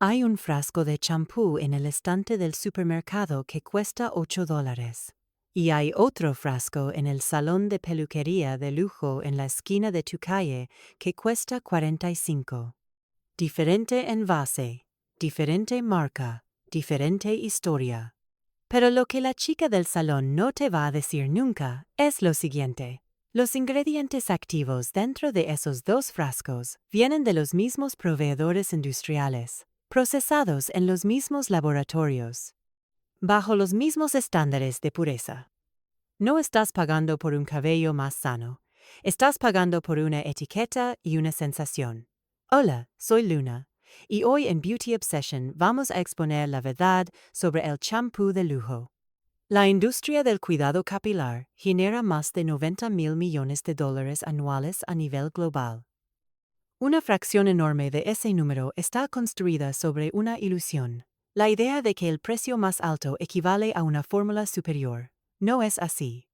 Hay un frasco de champú en el estante del supermercado que cuesta $8. Y hay otro frasco en el salón de peluquería de lujo en la esquina de tu calle que cuesta 45. Diferente envase, diferente marca, diferente historia. Pero lo que la chica del salón no te va a decir nunca es lo siguiente. Los ingredientes activos dentro de esos dos frascos vienen de los mismos proveedores industriales, procesados en los mismos laboratorios, bajo los mismos estándares de pureza. No estás pagando por un cabello más sano, estás pagando por una etiqueta y una sensación. Hola, soy Luna, y hoy en Beauty Obsession vamos a exponer la verdad sobre el champú de lujo. La industria del cuidado capilar genera más de 90,000 millones de dólares anuales a nivel global. Una fracción enorme de ese número está construida sobre una ilusión, la idea de que el precio más alto equivale a una fórmula superior. No es así.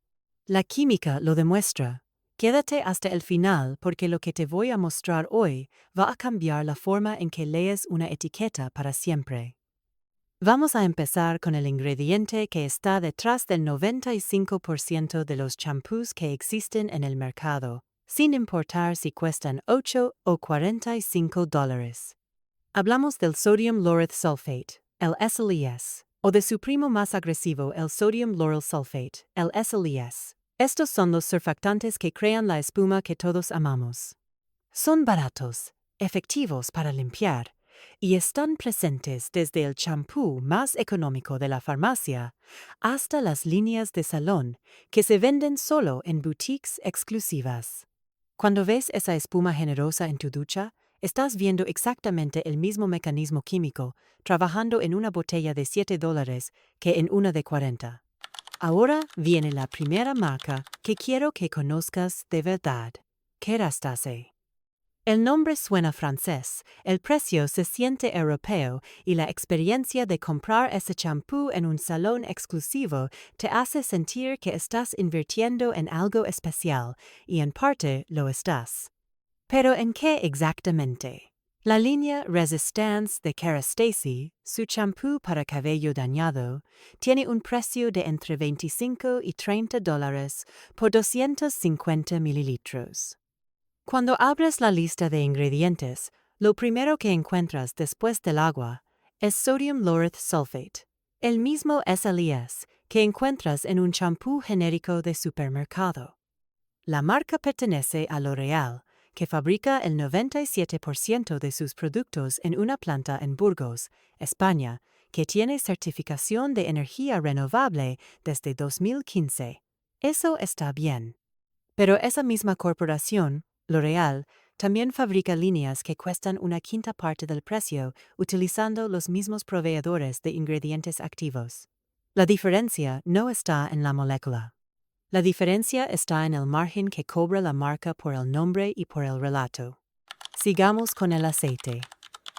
La química lo demuestra. Quédate hasta el final porque lo que te voy a mostrar hoy va a cambiar la forma en que lees una etiqueta para siempre. Vamos a empezar con el ingrediente que está detrás del 95% de los champús que existen en el mercado, sin importar si cuestan 8 o 45 dólares. Hablamos del sodium lauryl sulfate, el SLES, o de su primo más agresivo, el sodium lauryl sulfate, el SLES. Estos son los surfactantes que crean la espuma que todos amamos. Son baratos, efectivos para limpiar, y están presentes desde el champú más económico de la farmacia hasta las líneas de salón que se venden solo en boutiques exclusivas. Cuando ves esa espuma generosa en tu ducha, estás viendo exactamente el mismo mecanismo químico trabajando en una botella de $7 que en una de 40. Ahora viene la primera marca que quiero que conozcas de verdad. Kerastase. El nombre suena francés, el precio se siente europeo y la experiencia de comprar ese champú en un salón exclusivo te hace sentir que estás invirtiendo en algo especial, y en parte lo estás. ¿Pero en qué exactamente? La línea Resistance de Kerastase, su champú para cabello dañado, tiene un precio de entre 25 y 30 dólares por 250 mililitros. Cuando abres la lista de ingredientes, lo primero que encuentras después del agua es sodium lauryl sulfate, el mismo SLES que encuentras en un champú genérico de supermercado. La marca pertenece a L'Oréal, que fabrica el 97% de sus productos en una planta en Burgos, España, que tiene certificación de energía renovable desde 2015. Eso está bien. Pero esa misma corporación, L'Oréal, también fabrica líneas que cuestan una quinta parte del precio utilizando los mismos proveedores de ingredientes activos. La diferencia no está en la molécula. La diferencia está en el margen que cobra la marca por el nombre y por el relato. Sigamos con el aceite.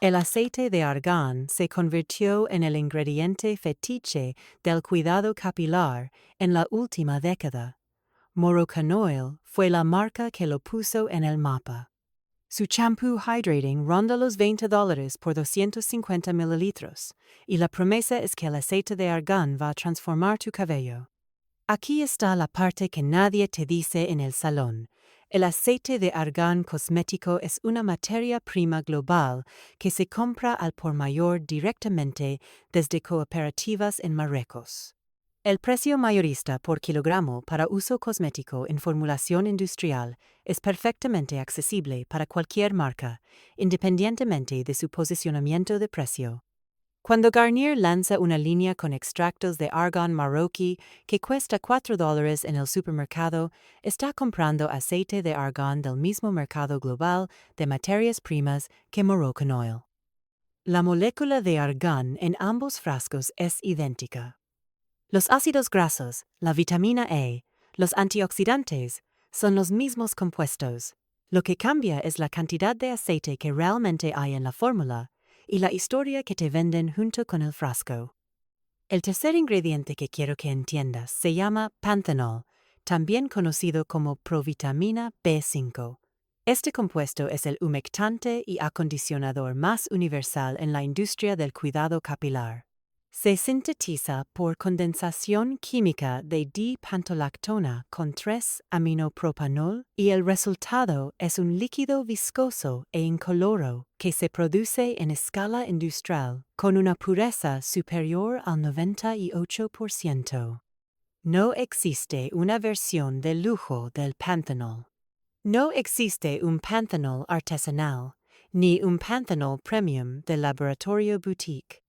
El aceite de argán se convirtió en el ingrediente fetiche del cuidado capilar en la última década. Moroccan Oil fue la marca que lo puso en el mapa. Su champú hydrating ronda los $20 por 250 mililitros, y la promesa es que el aceite de argán va a transformar tu cabello. Aquí está la parte que nadie te dice en el salón. El aceite de argán cosmético es una materia prima global que se compra al por mayor directamente desde cooperativas en Marruecos. El precio mayorista por kilogramo para uso cosmético en formulación industrial es perfectamente accesible para cualquier marca, independientemente de su posicionamiento de precio. Cuando Garnier lanza una línea con extractos de argán marroquí que cuesta $4 en el supermercado, está comprando aceite de argán del mismo mercado global de materias primas que Moroccan Oil. La molécula de argán en ambos frascos es idéntica. Los ácidos grasos, la vitamina E, los antioxidantes, son los mismos compuestos. Lo que cambia es la cantidad de aceite que realmente hay en la fórmula y la historia que te venden junto con el frasco. El tercer ingrediente que quiero que entiendas se llama panthenol, también conocido como provitamina B5. Este compuesto es el humectante y acondicionador más universal en la industria del cuidado capilar. Se sintetiza por condensación química de dipantolactona con 3-aminopropanol y el resultado es un líquido viscoso e incoloro que se produce en escala industrial con una pureza superior al 98%. No existe una versión de lujo del panthenol. No existe un panthenol artesanal, ni un panthenol premium de laboratorio boutique.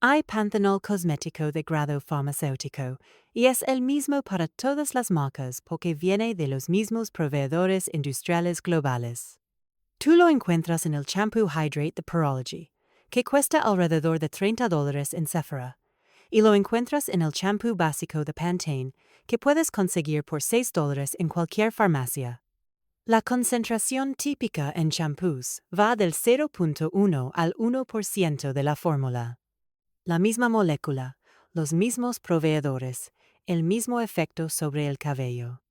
Hay panthenol cosmético de grado farmacéutico, y es el mismo para todas las marcas porque viene de los mismos proveedores industriales globales. Tú lo encuentras en el Champú Hydrate de Pearology, que cuesta alrededor de $30 en Sephora, y lo encuentras en el champú básico de Pantene, que puedes conseguir por $6 en cualquier farmacia. La concentración típica en champús va del 0.1 al 1% de la fórmula. La misma molécula, los mismos proveedores, el mismo efecto sobre el cabello.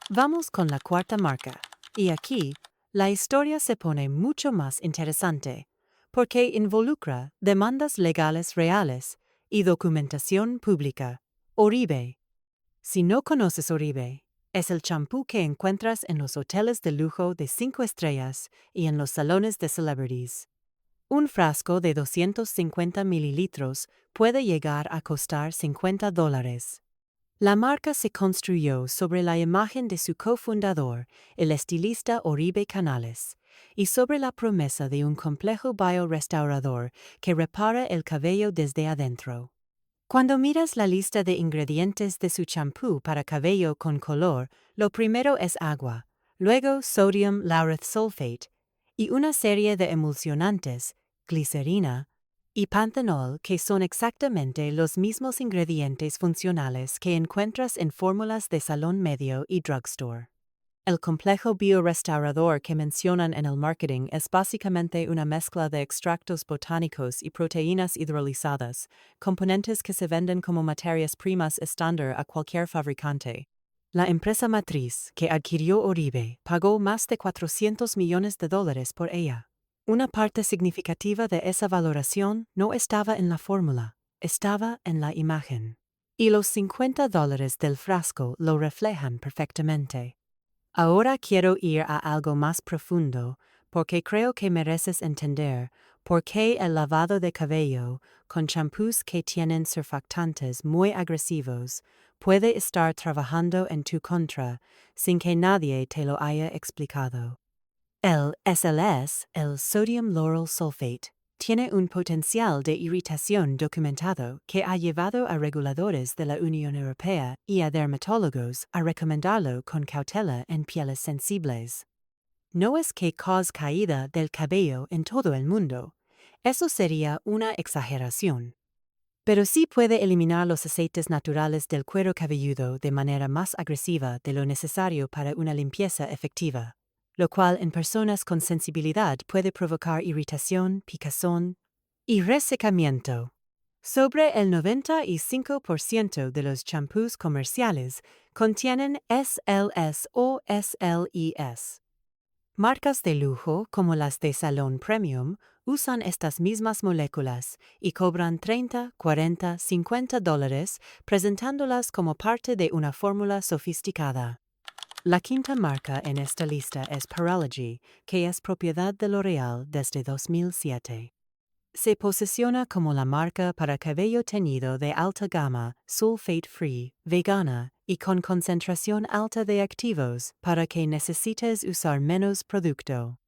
Vamos con la cuarta marca, y aquí, la historia se pone mucho más interesante, porque involucra demandas legales reales y documentación pública. Oribe. Si no conoces Oribe, es el champú que encuentras en los hoteles de lujo de 5 estrellas y en los salones de celebrities. Un frasco de 250 mililitros puede llegar a costar $50. La marca se construyó sobre la imagen de su cofundador, el estilista Oribe Canales, y sobre la promesa de un complejo biorestaurador que repara el cabello desde adentro. Cuando miras la lista de ingredientes de su champú para cabello con color, lo primero es agua, luego sodium lauryl sulfate y una serie de emulsionantes, glicerina y panthenol, que son exactamente los mismos ingredientes funcionales que encuentras en fórmulas de salón medio y drugstore. El complejo biorestaurador que mencionan en el marketing es básicamente una mezcla de extractos botánicos y proteínas hidrolizadas, componentes que se venden como materias primas estándar a cualquier fabricante. La empresa matriz, que adquirió Oribe, pagó más de $400 millones por ella. Una parte significativa de esa valoración no estaba en la fórmula, estaba en la imagen. Y los $50 del frasco lo reflejan perfectamente. Ahora quiero ir a algo más profundo, porque creo que mereces entender por qué el lavado de cabello, con champús que tienen surfactantes muy agresivos, puede estar trabajando en tu contra sin que nadie te lo haya explicado. El SLS, el sodium lauryl sulfate, tiene un potencial de irritación documentado que ha llevado a reguladores de la Unión Europea y a dermatólogos a recomendarlo con cautela en pieles sensibles. No es que cause caída del cabello en todo el mundo, eso sería una exageración. Pero sí puede eliminar los aceites naturales del cuero cabelludo de manera más agresiva de lo necesario para una limpieza efectiva, lo cual en personas con sensibilidad puede provocar irritación, picazón y resecamiento. Sobre el 95% de los champús comerciales contienen SLS o SLES. Marcas de lujo como las de Salón Premium usan estas mismas moléculas y cobran $30, $40, $50 presentándolas como parte de una fórmula sofisticada. La quinta marca en esta lista es Pearology, que es propiedad de L'Oréal desde 2007. Se posiciona como la marca para cabello teñido de alta gama, sulfate-free, vegana y con concentración alta de activos para que necesites usar menos producto.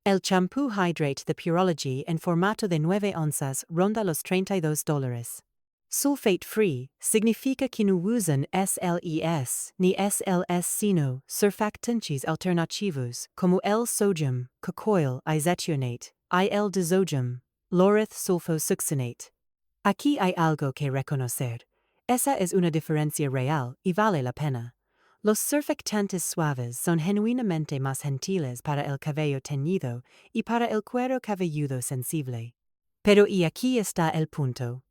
El Champú Hydrate de Pearology en formato de 9 onzas ronda los $32. Sulfate-free significa que no usan SLES ni SLS sino surfactantes alternativos como el sodium, cocoyl isotionate, il-disodium, lauryl sulfosuccinate. Aquí hay algo que reconocer. Esa es una diferencia real y vale la pena. Los surfactantes suaves son genuinamente más gentiles para el cabello teñido y para el cuero cabelludo sensible. Pero y aquí está el punto.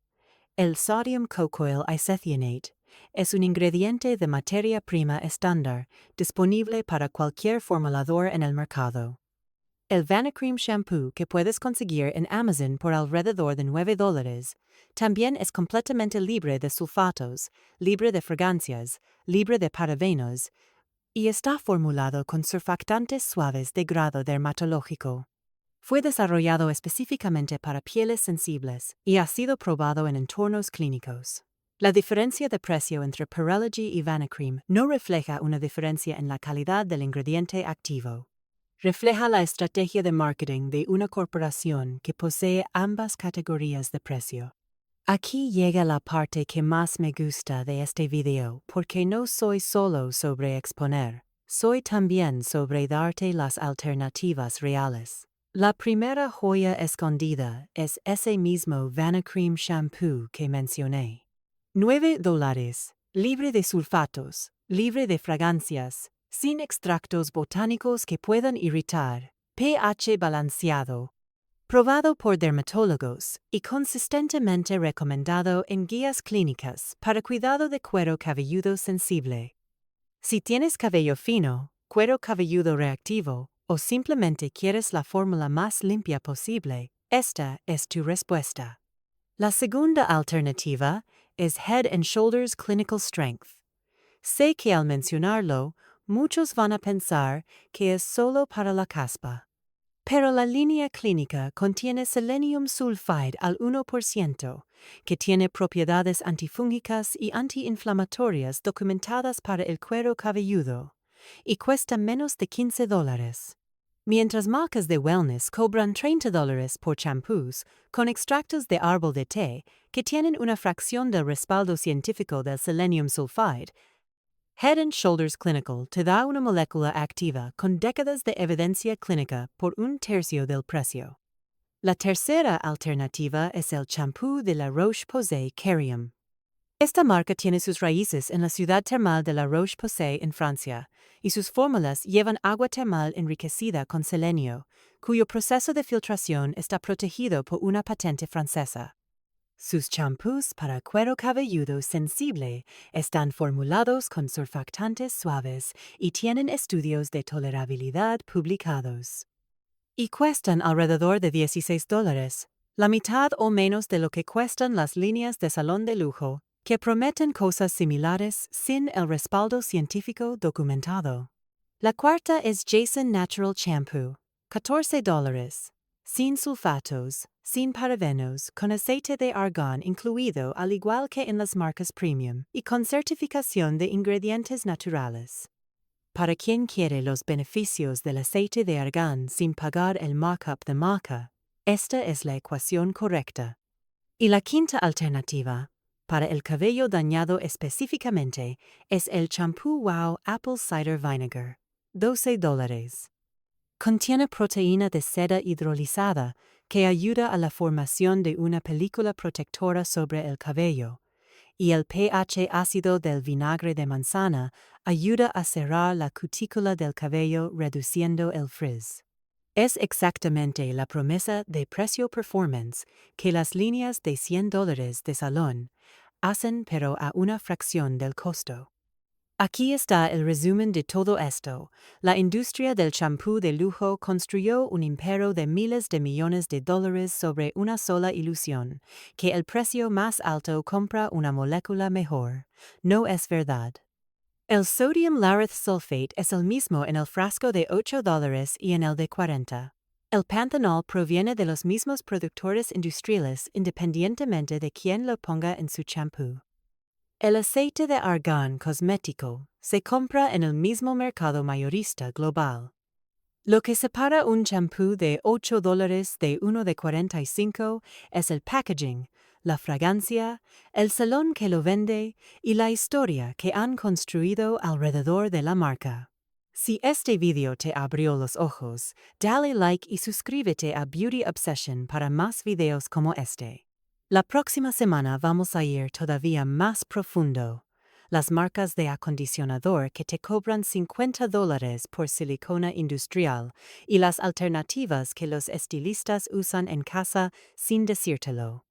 El sodium cocoyl isethionate Es un ingrediente de materia prima estándar, disponible para cualquier formulador en el mercado. El Vanicream Shampoo que puedes conseguir en Amazon por alrededor de $9, también es completamente libre de sulfatos, libre de fragancias, libre de parabenos, y está formulado con surfactantes suaves de grado dermatológico. Fue desarrollado específicamente para pieles sensibles y ha sido probado en entornos clínicos. La diferencia de precio entre Perology y Vanicream no refleja una diferencia en la calidad del ingrediente activo. Refleja la estrategia de marketing de una corporación que posee ambas categorías de precio. Aquí llega la parte que más me gusta de este video porque no soy solo sobre exponer, soy también sobre darte las alternativas reales. La primera joya escondida es ese mismo Vanicream Shampoo que mencioné. $9, libre de sulfatos, libre de fragancias, sin extractos botánicos que puedan irritar, pH balanceado, probado por dermatólogos y consistentemente recomendado en guías clínicas para cuidado de cuero cabelludo sensible. Si tienes cabello fino, cuero cabelludo reactivo o simplemente quieres la fórmula más limpia posible, esta es tu respuesta. La segunda alternativa es Head & Shoulders Clinical Strength. Sé que al mencionarlo, muchos van a pensar que es solo para la caspa. Pero la línea clínica contiene selenium sulfide al 1%, que tiene propiedades antifúngicas y antiinflamatorias documentadas para el cuero cabelludo, y cuesta menos de $15. Mientras marcas de wellness cobran $30 por champús con extractos de árbol de té que tienen una fracción del respaldo científico del selenium sulfide, Head & Shoulders Clinical te da una molécula activa con décadas de evidencia clínica por un tercio del precio. La tercera alternativa es el champú de la Roche-Posay Cerium. Esta marca tiene sus raíces en la ciudad termal de la Roche-Posay en Francia, y sus fórmulas llevan agua termal enriquecida con selenio, cuyo proceso de filtración está protegido por una patente francesa. Sus champús para cuero cabelludo sensible están formulados con surfactantes suaves y tienen estudios de tolerabilidad publicados. Y cuestan alrededor de $16, la mitad o menos de lo que cuestan las líneas de salón de lujo, que prometen cosas similares sin el respaldo científico documentado. La cuarta es Jason Natural Shampoo, $14. Sin sulfatos, sin parabenos, con aceite de argán incluido al igual que en las marcas premium y con certificación de ingredientes naturales. Para quien quiere los beneficios del aceite de argán sin pagar el markup de marca, esta es la ecuación correcta. Y la quinta alternativa, para el cabello dañado específicamente, es el champú Wow Apple Cider Vinegar, $12. Contiene proteína de seda hidrolizada que ayuda a la formación de una película protectora sobre el cabello, y el pH ácido del vinagre de manzana ayuda a cerrar la cutícula del cabello reduciendo el frizz. Es exactamente la promesa de precio performance que las líneas de $100 de salón hacen pero a una fracción del costo. Aquí está el resumen de todo esto. La industria del champú de lujo construyó un imperio de miles de millones de dólares sobre una sola ilusión, que el precio más alto compra una molécula mejor. No es verdad. El sodium lauryl sulfate es el mismo en el frasco de $8 y en el de 40. El panthenol proviene de los mismos productores industriales independientemente de quién lo ponga en su champú. El aceite de argán cosmético se compra en el mismo mercado mayorista global. Lo que separa un champú de $8 de uno de 45 es el packaging, la fragancia, el salón que lo vende y la historia que han construido alrededor de la marca. Si este video te abrió los ojos, dale like y suscríbete a Beauty Obsession para más videos como este. La próxima semana vamos a ir todavía más profundo. Las marcas de acondicionador que te cobran $50 por silicona industrial y las alternativas que los estilistas usan en casa sin decírtelo.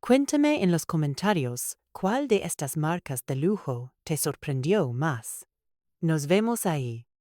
Cuéntame en los comentarios, ¿Cuál de estas marcas de lujo te sorprendió más? Nos vemos ahí.